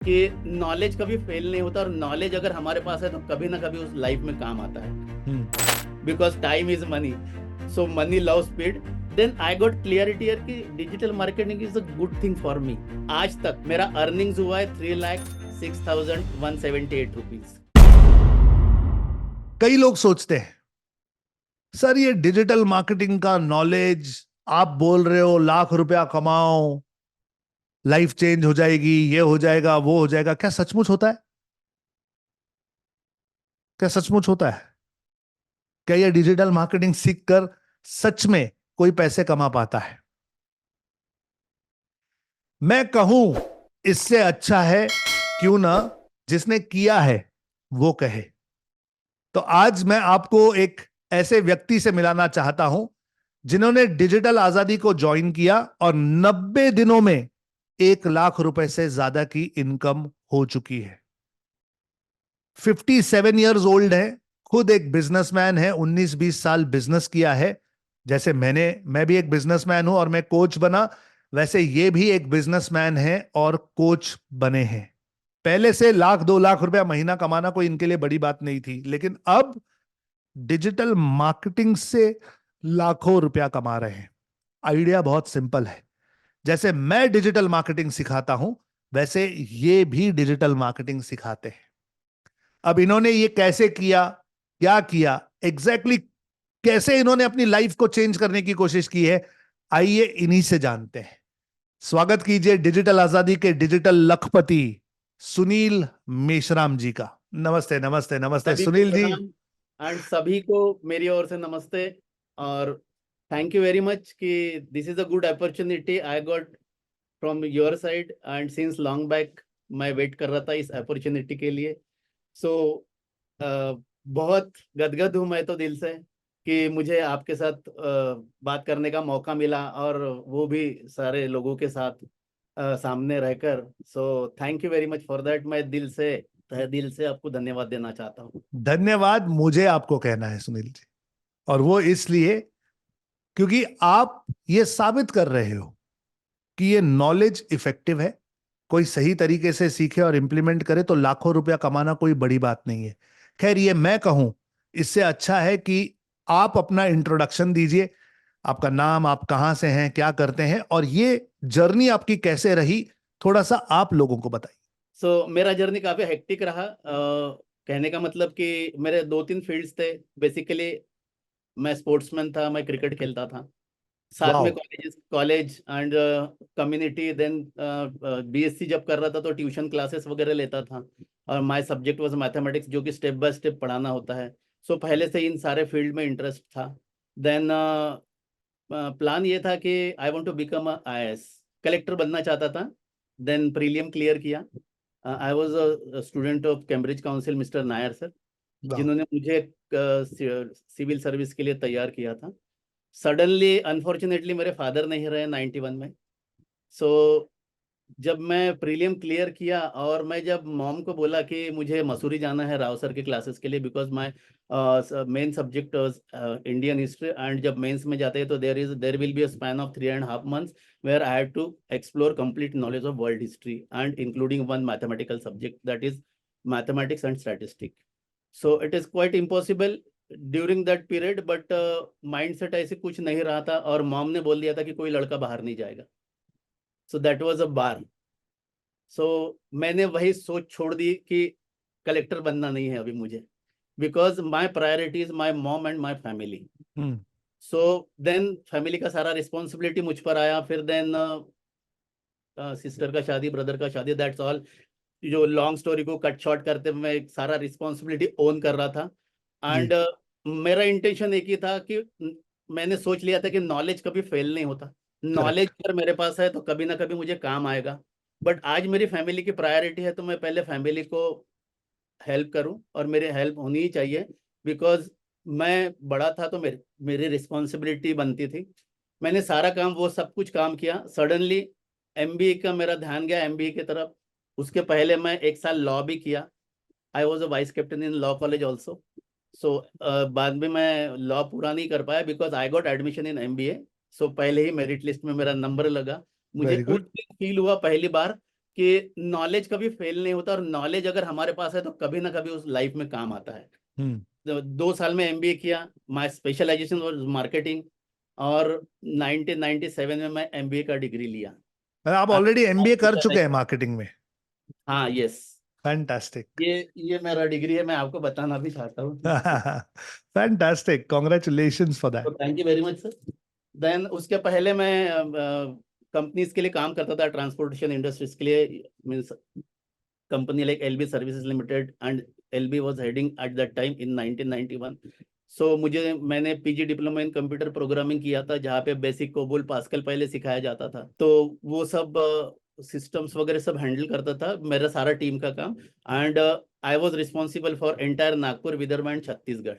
कि नॉलेज कभी फेल नहीं होता, और नॉलेज अगर हमारे पास है तो कभी ना कभी उस लाइफ में काम आता है, because time is money, so money love speed. Then I got clarity यार कि digital marketing is a good thing for me. आज तक मेरा अर्निंग्स हुआ है 3,06,178 रुपीज। कई लोग सोचते हैं सर ये डिजिटल मार्केटिंग का नॉलेज, आप बोल रहे हो लाख रुपया कमाओ, लाइफ चेंज हो जाएगी, ये हो जाएगा, वो हो जाएगा, क्या सचमुच होता है? क्या सचमुच होता है? क्या ये डिजिटल मार्केटिंग सीखकर सच में कोई पैसे कमा पाता है? मैं कहूं इससे अच्छा है क्यों ना जिसने किया है वो कहे। तो आज मैं आपको एक ऐसे व्यक्ति से मिलाना चाहता हूं जिन्होंने डिजिटल आजादी को ज्वाइन किया और 90 दिनों में 1 लाख रुपए से ज्यादा की इनकम हो चुकी है। 57 ईयर्स ओल्ड है, खुद एक बिजनेसमैन है, 19-20 साल बिजनेस किया है। जैसे मैं भी एक बिजनेसमैन हूं और मैं कोच बना, वैसे ये भी एक बिजनेसमैन है और कोच बने हैं। पहले से 1 लाख 2 लाख रुपया महीना कमाना कोई इनके लिए बड़ी बात नहीं थी, लेकिन अब डिजिटल मार्केटिंग से लाखों रुपया कमा रहे हैं। आइडिया बहुत सिंपल है। जैसे मैं डिजिटल मार्केटिंग सिखाता हूं, वैसे ये भी डिजिटल मार्केटिंग सिखाते हैं। अब इन्होंने ये कैसे किया, क्या किया, एग्जैक्टली कैसे इन्होंने अपनी लाइफ को चेंज करने की कोशिश की है, आइए इन्हीं से जानते हैं। स्वागत कीजिए डिजिटल आजादी के डिजिटल लखपति सुनील मेश्राम जी का। नमस्ते नमस्ते नमस्ते सभी को सुनील जी। प्रणाम, एंड सभी को मेरी ओर से नमस्ते। और थैंक यू वेरी मच कि this is a good opportunity I got from your side, and since long back मैं वेट कर रहा था इस अपॉर्चुनिटी के लिए। सो बहुत गदगद हूँ मैं तो दिल से कि मुझे आपके साथ बात करने का मौका मिला, और वो भी सारे लोगों के साथ सामने रहकर। So thank you very much for that. मैं दिल से, तहे दिल से आपको धन्यवाद देना चाहता हूँ। धन्यवाद मुझे आपको कहना है सुनील जी, और वो इसलिए क्योंकि आप ये साबित कर रहे हो कि ये नॉलेज इफेक्टिव है। कोई सही तरीके से सीखे और इंप्लीमेंट करे तो लाखों रुपया कमाना कोई बड़ी बात नहीं है। खैर ये मैं कहूं, इससे अच्छा है कि आप अपना इंट्रोडक्शन दीजिए। आपका नाम, आप कहां से हैं, क्या करते हैं, और ये जर्नी आपकी कैसे रही, थोड़ा सा आप लोगों को बताइए। मेरा जर्नी काफी हेक्टिक रहा। कहने का मतलब कि मेरे 2-3 फील्ड्स थे बेसिकली। मैं स्पोर्ट्समैन था, मैं क्रिकेट खेलता था, साथ में वाह। College and community. Then BSc जब कर रहा था तो ट्यूशन क्लासेस वगैरह लेता था, और माय सब्जेक्ट वाज मैथमेटिक्स, जो कि स्टेप बाय स्टेप पढ़ाना होता है। सो पहले से इन सारे फील्ड में इंटरेस्ट था। देन प्लान ये था कि I want to become a IAS, collector बनना चाहता था। देन प्रीलियम क्लियर किया। I was a student of Cambridge council mister Nair sir, वाह। जिन्होंने मुझे सिविल सर्विस के लिए तैयार किया था। सडनली अनफॉर्चुनेटली मेरे फादर नहीं रहे 91 में। सो जब मैं प्रीलियम क्लियर किया, और मैं जब मॉम को बोला कि मुझे मसूरी जाना है राव सर के क्लासेस के लिए, because my main subject Indian history, and जब मेंस में जाते हैं तो there will be a span of 3.5 months where I have to explore complete knowledge of world history and including one mathematical subject, that is mathematics and statistic. So it is quite impossible during that period, but mind set ऐसे कुछ नहीं रहा था, और mom ने बोल दिया था कि कोई लड़का बाहर नहीं जाएगा। सो दैट वाज अ बार। सो मैंने वही सोच छोड़ दी कि कलेक्टर बनना नहीं है अभी मुझे, because my priority is my mom and my family. Hmm. So then family का सारा रिस्पॉन्सिबिलिटी मुझ पर आया। फिर देन सिस्टर का शादी, ब्रदर का शादी, दैट्स ऑल। जो लॉन्ग स्टोरी को कट शॉर्ट करते मैं एक सारा रिस्पॉन्सिबिलिटी ओन कर रहा था। जी। एंड मेरा इंटेंशन एक ही था कि मैंने सोच लिया था कि नॉलेज कभी फेल नहीं होता। Knowledge correct. अगर मेरे पास है तो कभी ना कभी मुझे काम आएगा। बट आज मेरी फैमिली की प्रायोरिटी है, तो मैं पहले फैमिली को हेल्प करूं, और मेरी हेल्प होनी ही चाहिए, बिकॉज मैं बड़ा था तो मेरी मेरी रिस्पॉन्सिबिलिटी बनती थी। मैंने सारा काम, वो सब कुछ काम किया। सडनली एमबीए का मेरा ध्यान गया एमबीए की तरफ। उसके पहले मैं 1 साल लॉ भी किया। I was a vice captain in law college also. So बाद में मैं लॉ पूरा नहीं कर पाया because I got admission in MBA. So पहले ही मेरिट लिस्ट में मेरा नंबर लगा। मुझे वेरी उस गुड। दिन फील हुआ पहली बार कि नॉलेज कभी फेल नहीं होता, और नॉलेज अगर हमारे पास है तो कभी ना कभी उस लाइफ में काम आता है। तो 2 साल में एमबीए किया, माय स्पेशलाइजेशन वाज मार्केटिंग, और 1997 में मैं एमबीए का डिग्री लिया। आप ऑलरेडी एमबीए कर चुके हैं मार्केटिंग में? हाँ, यस। फैंटास्टिक। ये मेरा डिग्री है, मैं आपको बताना भी चाहता हूँ। Fantastic, congratulations for that. तो thank you very much sir. Then उसके पहले मैं कंपनीज के लिए काम करता था, ट्रांसपोर्टेशन इंडस्ट्रीज के लिए, means company like LB Services Limited, and LB was heading at that time in 1991. So मैंने PG diploma in computer programming किया था, जहाँ पे बेसिक कोबोल पास्कल पहले सिखाया जाता था। तो वो सब सिस्टम्स वगैरह सब हैंडल करता था, मेरा सारा टीम का काम। And I was responsible for entire Nagpur, Vidarbha and Chhattisgarh.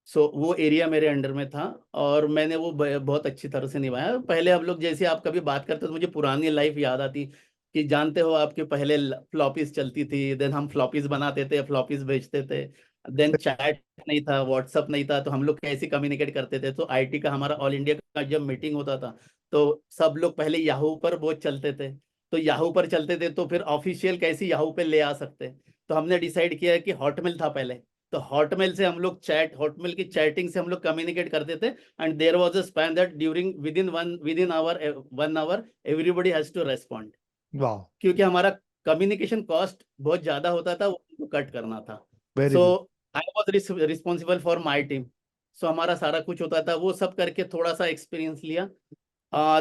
So वो एरिया मेरे अंडर में था, और मैंने वो बहुत अच्छी तरह से निभाया। पहले हम लोग, जैसे आप कभी बात करते तो मुझे पुरानी लाइफ याद आती, कि जानते हो आपके पहले फ्लॉपीज चलती थी, देन हम फ्लॉपीज बनाते थे, फ्लॉपीज बेचते थे। देन चैट नहीं था, व्हाट्सअप नहीं था, तो हम लोग कैसे कम्युनिकेट करते थे। तो आईटी का हमारा ऑल इंडिया का जब मीटिंग होता था, तो सब लोग पहले याहू पर बहुत चलते थे। तो याहू पर चलते थे, तो फिर ऑफिशियल कैसे याहू पे ले आ सकते। तो हमने डिसाइड किया है कि हॉटमेल था पहले, तो हॉटमेल से हम लोग हॉटमेल की चैटिंग से हम लोग कम्युनिकेट करते थे। And there was a span that during within hour 1 hour everybody has to respond, वाह, क्योंकि हमारा कम्युनिकेशन कॉस्ट बहुत ज्यादा होता था, वो कट करना था। Very so good. I was responsible for my team. So हमारा सारा कुछ होता था, वो सब करके थोड़ा सा एक्सपीरियंस लिया।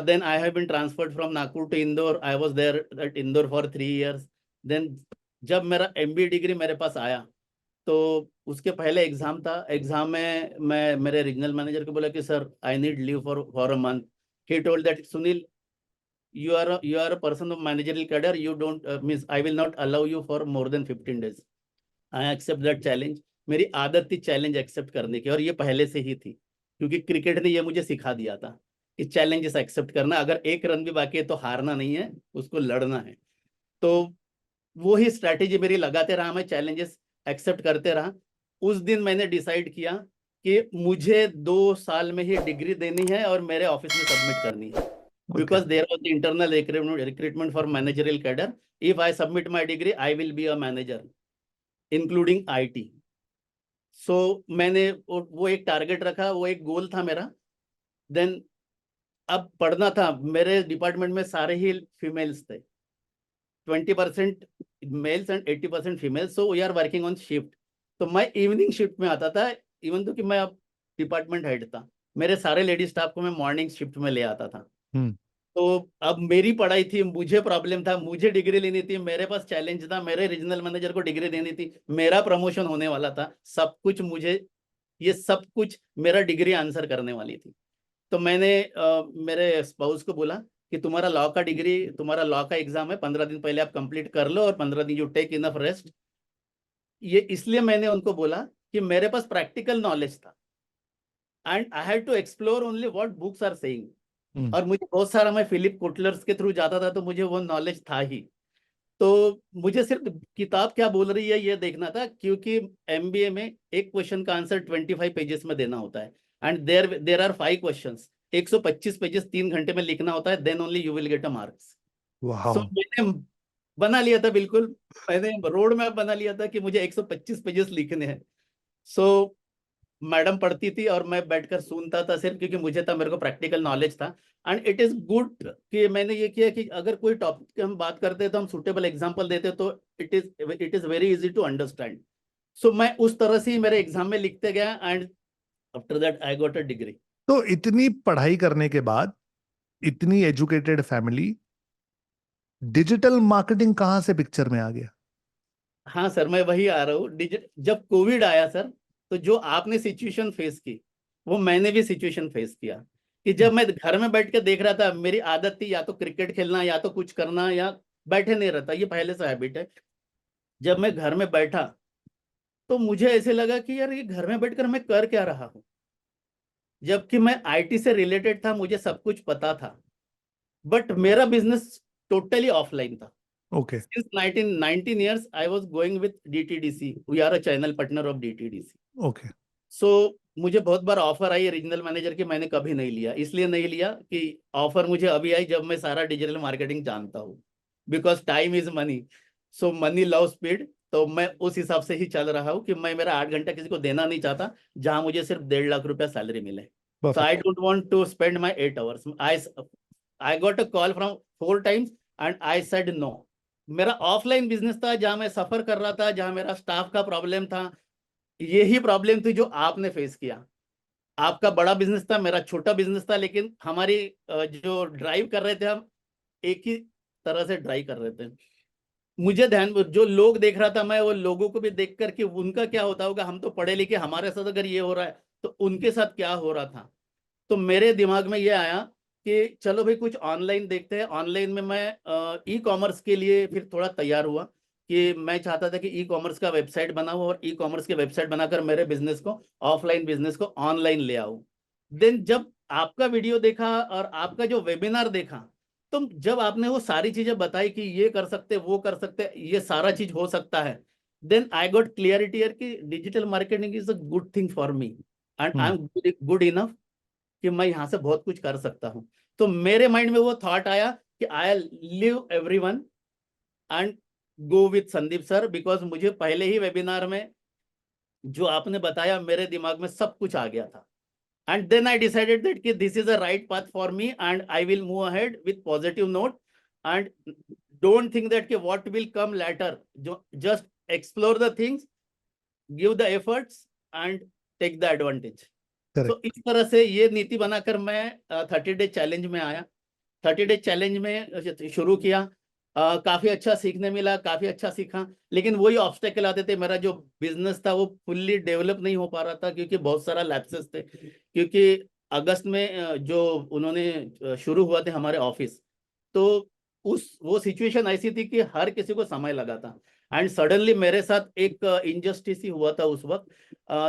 Then I have been transferred from Nagpur to Indore. I was there at Indore for 3 years. Then जब मेरा एमबीए डिग्री मेरे पास आया, तो उसके पहले एग्जाम था। एग्जाम में मैं मेरे रीजनल मैनेजर को बोला कि sir I need leave for a month. He told that Sunil, you are a person of managerial cadre, you don't means I will not allow you for more than 15 days. I accept that challenge. मेरी आदत थी challenge accept करने की, और ये पहले से ही थी, क्योंकि क्रिकेट ने ये मुझे सिखा दिया था कि चैलेंजेस एक्सेप्ट करना, अगर एक रन भी बाकी है तो हारना नहीं है, उसको लड़ना है। तो वो ही स्ट्रैटेजी मेरी लगाते रहा, मैं चैलेंजेस एक्सेप्ट करते रहा। उस दिन मैंने डिसाइड किया कि मुझे 2 साल में ही डिग्री देनी है और मेरे ऑफिस में सबमिट करनी है, okay. because there was the internal recruitment for managerial cadre. If I submit my degree, I will be a manager, including IT. So मैंने वो एक टारगेट रखा, वो एक गोल था मेरा। देन अब पढ़ना था, मेरे डिपार्टमेंट में सारे ही फीमेल्स थे, 20% males and 80% females. So we are working on shift. तो मैं इवनिंग शिफ्ट में आता था, इवन तो कि मैं अब डिपार्टमेंट हेड था, मेरे सारे लेडीज स्टाफ को मैं मॉर्निंग शिफ्ट में ले आता था। तो अब मेरी पढ़ाई थी, मुझे प्रॉब्लम था, मुझे डिग्री लेनी थी, मेरे पास चैलेंज था, मेरे रीजनल मैनेजर को डिग्री देनी थी, मेरा प्रमोशन होने वाला था, सब कुछ मुझे, ये सब कुछ मेरा डिग्री आंसर करने वाली थी। तो मैंने मेरे स्पाउस को बोला कि तुम्हारा लॉ का एग्जाम है, 15 दिन पहले आप कंप्लीट कर लो, और 15 दिन यू टेक इनफ रेस्ट। ये इसलिए मैंने उनको बोला कि मेरे पास प्रैक्टिकल नॉलेज था, and I had to explore only what books are saying. और मुझे बहुत सारा, मैं फिलिप कोटलर्स के थ्रू जाता था, तो मुझे वो नॉलेज था ही। तो मुझे सिर्फ किताब क्या बोल रही है ये देखना था, क्योंकि एमबीए में एक क्वेश्चन का आंसर 25 पेजेस में देना होता है, and there are 5 questions, 125 pages 3 घंटे में लिखना होता है, then only you will get a marks. So वाह, मैंने बना लिया था, बिल्कुल मैंने रोड मैप बना लिया था कि मुझे 125 पेजेस लिखने हैं। सो मैडम पढ़ती थी और मैं बैठकर सुनता था सिर्फ, क्योंकि मुझे था, मेरे को प्रैक्टिकल नॉलेज था। एंड इट इज गुड कि मैंने ये किया कि अगर कोई टॉपिक की हम बात करते हैं तो हम सुटेबल एग्जांपल देते, तो it is very easy to understand. So मैं उस तरह से ही मेरे एग्जाम में लिखते गया, and after that I got a degree. तो इतनी पढ़ाई करने के बाद, इतनी एजुकेटेड फैमिली, डिजिटल मार्केटिंग कहां से पिक्चर में आ गया? हाँ सर, मैं वही आ रहा हूँ। जब कोविड आया सर, तो जो आपने सिचुएशन फेस की, वो मैंने भी सिचुएशन फेस किया। कि जब मैं घर में बैठ के देख रहा था, मेरी आदत थी या तो क्रिकेट खेलना या तो कुछ करना, या बैठे नहीं रहता, ये पहले से हैबिट है। जब मैं घर में बैठा, तो मुझे ऐसे लगा कि यार ये घर में बैठकर मैं कर क्या रहा हूँ, जबकि मैं आईटी से रिलेटेड था, मुझे सब कुछ पता था, बट मेरा बिजनेस टोटली ऑफलाइन था। Okay. Since 19 years, I was going with DTDC. We are a channel partner of DTDC. Okay. So मुझे बहुत बार ऑफर आई रीजनल मैनेजर की, मैंने कभी नहीं लिया। इसलिए नहीं लिया कि ऑफर मुझे अभी आई जब मैं सारा डिजिटल मार्केटिंग जानता हूँ। Because time is money, so money love speed. तो मैं उस हिसाब से ही चल रहा हूँ कि मैं मेरा 8 घंटा किसी को देना नहीं चाहता जहां मुझे सिर्फ 1.5 लाख रुपया सैलरी मिले। So I perfect. Don't want to spend my 8 hours. I got a call from 4 times and I said no. मेरा ऑफलाइन बिजनेस था जहां मैं सफर कर रहा था, जहां मेरा स्टाफ का प्रॉब्लम था, यही प्रॉब्लम थी जो आपने फेस किया। आपका बड़ा बिजनेस था, मेरा छोटा बिजनेस था, लेकिन हमारी जो ड्राइव कर रहे थे हम एक ही तरह से ड्राइव कर रहे थे। मुझे ध्यान, जो लोग देख रहा था मैं, वो लोगों को भी देख करके उनका क्या होता होगा, हम तो पढ़े लिखे, हमारे साथ अगर ये हो रहा है तो उनके साथ क्या हो रहा था। तो मेरे दिमाग में ये आया कि चलो भाई कुछ ऑनलाइन देखते हैं। ऑनलाइन में मैं ई कॉमर्स के लिए फिर थोड़ा तैयार हुआ कि मैं चाहता था कि ई कॉमर्स का वेबसाइट बनाऊं और ई कॉमर्स के वेबसाइट बनाकर मेरे बिजनेस को, ऑफलाइन बिजनेस को ऑनलाइन ले आऊं। देन जब आपका वीडियो देखा और आपका जो वेबिनार देखा, तो जब आपने वो सारी चीजें बताई कि ये कर सकते, वो कर सकते, ये सारा चीज हो सकता है, देन आई गॉट क्लियरिटी कि digital marketing is a good thing for me and I hmm. Am good enough कि मैं यहाँ से बहुत कुछ कर सकता हूँ। तो मेरे माइंड में वो थॉट आया कि I live everyone and go with Sandeep sir, because मुझे पहले ही वेबिनार में जो आपने बताया मेरे दिमाग में सब कुछ आ गया था। And then I decided that कि this is a right path for me and I will move ahead with positive note and don't think that कि व्हाट विल कम लेटर, जो just explore the things, give the efforts and take the advantage. Correct. तो इस तरह से ये नीति बनाकर मैं 30 डे चैलेंज में आया। 30 डे चैलेंज में शुरू किया। काफी अच्छा सीखने मिला, काफी अच्छा सीखा, लेकिन वही ऑब्स्टेकल आते थे। मेरा जो बिजनेस था वो फुल्ली डेवलप नहीं हो पा रहा था क्योंकि बहुत सारा लैप्सेस थे। क्योंकि अगस्त में जो उन्होंने शुरू हुआ थे हमारे ऑफिस, तो उस वो सिचुएशन ऐसी थी कि हर किसी को समय लगा था। एंड सडनली मेरे साथ एक इनजस्टिस ही हुआ था उस वक्त।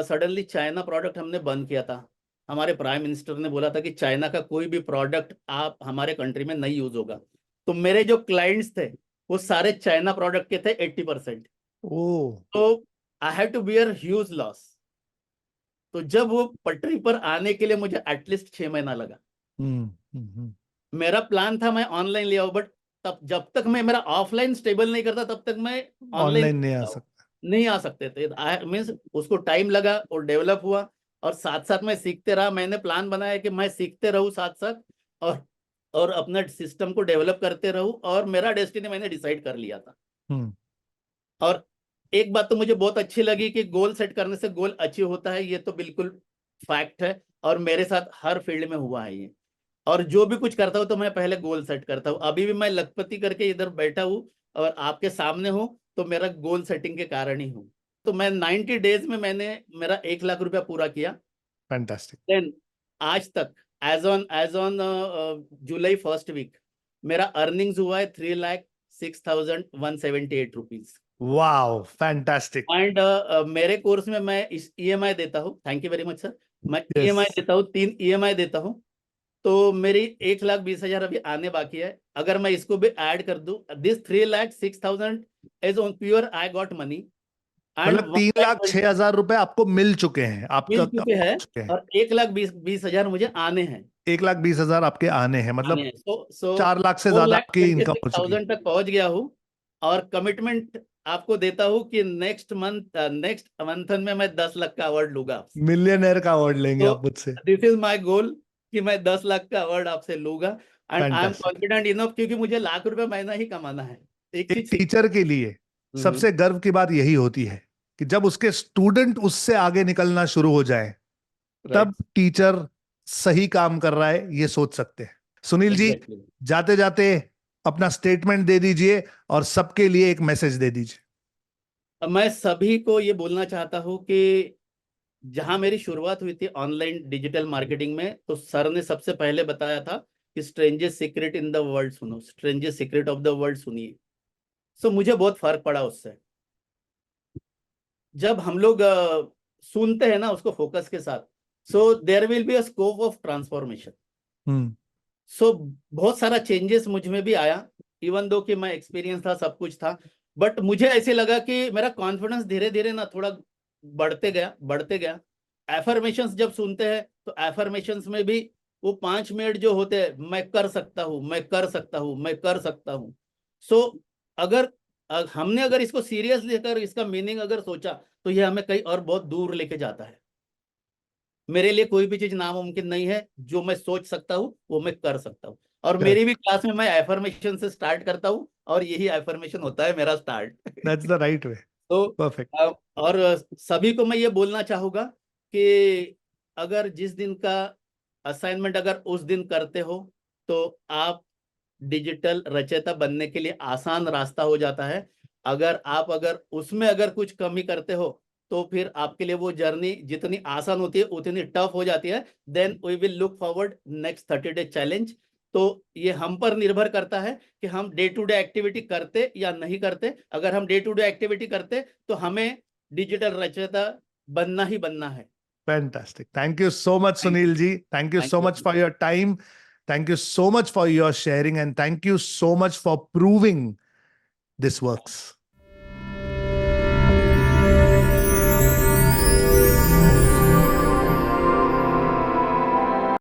सडनली चाइना प्रोडक्ट हमने बंद किया था। हमारे प्राइम मिनिस्टर ने बोला था कि चाइना का कोई भी प्रोडक्ट आप हमारे कंट्री में नहीं यूज होगा। तो मेरे जो क्लाइंट्स थे वो सारे चाइना प्रोडक्ट के थे 80%। ओ। तो I have to bear huge loss. तो जब वो पटरी पर आने के लिए मुझे एटलीस्ट 6 महीना लगा। हम्म। हम्म। मेरा प्लान था मैं ऑनलाइन ले आऊं, बट तब जब तक मैं मेरा ऑफलाइन स्टेबल नहीं करता तब तक मैं ऑनलाइन ऑनलाइन नहीं आ सकता। नहीं आ सकते थे। मीन्स उसको टाइम लगा और डेवलप हुआ, और साथ साथ मैं सीखते रहा। मैंने प्लान बनाया कि मैं सीखते रहूं साथ साथ, और और अपना सिस्टम को डेवलप करते रहूं, और मेरा डेस्टिनी मैंने डिसाइड कर लिया था। हम्म। और एक बात तो मुझे बहुत अच्छी लगी कि गोल सेट करने से गोल अचीव होता है, ये तो बिल्कुल फैक्ट है, और मेरे साथ हर फील्ड में हुआ है ये। और जो भी कुछ करता हूँ तो मैं पहले गोल सेट करता हूँ। अभी भी मैं लखपति करके इधर बैठा हूँ और आपके सामने हूँ, तो मेरा गोल सेटिंग के कारण ही हूँ। तो मैं 90 डेज में मैंने मेरा 1 लाख रुपया पूरा किया। फैंटास्टिक। देन आज तक as on July first week मेरा अर्निंग्स हुआ है 3,06,178 रुपीज। Wow, fantastic. एंड मेरे कोर्स में मैं इस ईएमआई देता हूँ। Thank you very much sir. मैं यस। ईएमआई देता हूँ, 3 ईएमआई देता हूँ। तो मेरी 1,20,000 अभी आने बाकी है। अगर मैं इसको भी ऐड कर दूं, this 3,06,000 is on pure I got money and मतलब 3,06,000 रुपए आपको मिल चुके हैं, आपका मिल चुके हैं, पहुंच चुके हैं। और 1,20,000 मुझे आने हैं। 1,20,000 आपके आने हैं, आने मतलब हैं, सो 4 लाख से फोर ज्यादा लैख आपकी ट्वेंटी इनकम हो सिक्स चुकी है। थाउजेंड तक पहुंच गया हूँ। और कमिटमेंट आपको देता हूँ कि नेक्स्ट मंथन में मैं 10 लाख का अवार्ड लूंगा आपसे। मिलियनर का अवार्ड लेंगे तो आप मुझसे। दिस इज माय गोल कि मैं 10 लाख का अवार्ड आपसे लूंगा। And I am fantastic. Confident enough, क्योंकि मुझे ₹1,00,000 महीना ही कमाना है। एक एक चीज टीचर के लिए हम्म, सबसे गर्व की बात यही होती है कि जब उसके स्टूडेंट उससे आगे निकलना शुरू हो जाए, तब राइट, टीचर सही काम कर रहा है ये सोच सकते हैं। सुनील जी, एग्जैक्टली। जाते जाते अपना स्टेटमेंट दे दीजिए और सबके लिए एक मैसेज दे दीजिए। मैं सभी को ये बोलना चाहता हूँ कि जहां मेरी शुरुआत हुई थी ऑनलाइन डिजिटल मार्केटिंग में, तो सर ने सबसे पहले बताया था कि strangest secret in the world सुनो, strangest secret of the world सुनिए। सो मुझे बहुत फर्क पड़ा उससे। जब हम लोग सुनते हैं ना उसको फोकस के साथ, so there will be a scope of transformation. Hmm. So बहुत सारा चेंजेस मुझ में भी आया, इवन दो कि मैं एक्सपीरियंस था, सब कुछ था, बट मुझे ऐसे लगा कि मेरा कॉन्फिडेंस धीरे धीरे ना थोड़ा बढ़ते गया। एफर्मेशंस जब सुनते हैं तो एफर्मेशंस में भी वो 5 मिनट जो होते हैं, मैं कर सकता हूँ, मैं कर सकता हूँ, मैं कर सकता हूँ, सो अगर हमने अगर इसको सीरियस लेकर इसका मीनिंग अगर सोचा तो ये हमें कहीं और बहुत दूर लेके जाता है। मेरे लिए कोई भी चीज नामुमकिन नहीं है, जो मैं सोच सकता हूँ वो मैं कर सकता हूँ। और मेरी भी क्लास में मैं एफर्मेशन से स्टार्ट करता हूँ और यही एफर्मेशन होता है मेरा start. That's the right way. तो परफेक्ट। और सभी को मैं ये बोलना चाहूंगा कि अगर जिस दिन का असाइनमेंट अगर उस दिन करते हो तो आप डिजिटल रचयिता बनने के लिए आसान रास्ता हो जाता है। अगर उसमें अगर कुछ कमी करते हो तो फिर आपके लिए वो जर्नी जितनी आसान होती है उतनी टफ हो जाती है। Then we will look forward next 30 day challenge. तो ये हम पर निर्भर करता है कि हम डे टू डे एक्टिविटी करते या नहीं करते। अगर हम डे टू डे एक्टिविटी करते तो हमें डिजिटल रचयिता बनना ही बनना है। Fantastic. Thank you so much, thank Sunil ji. Thank you thank so you. much for your time. Thank you so much for your sharing, and thank you so much for proving this works.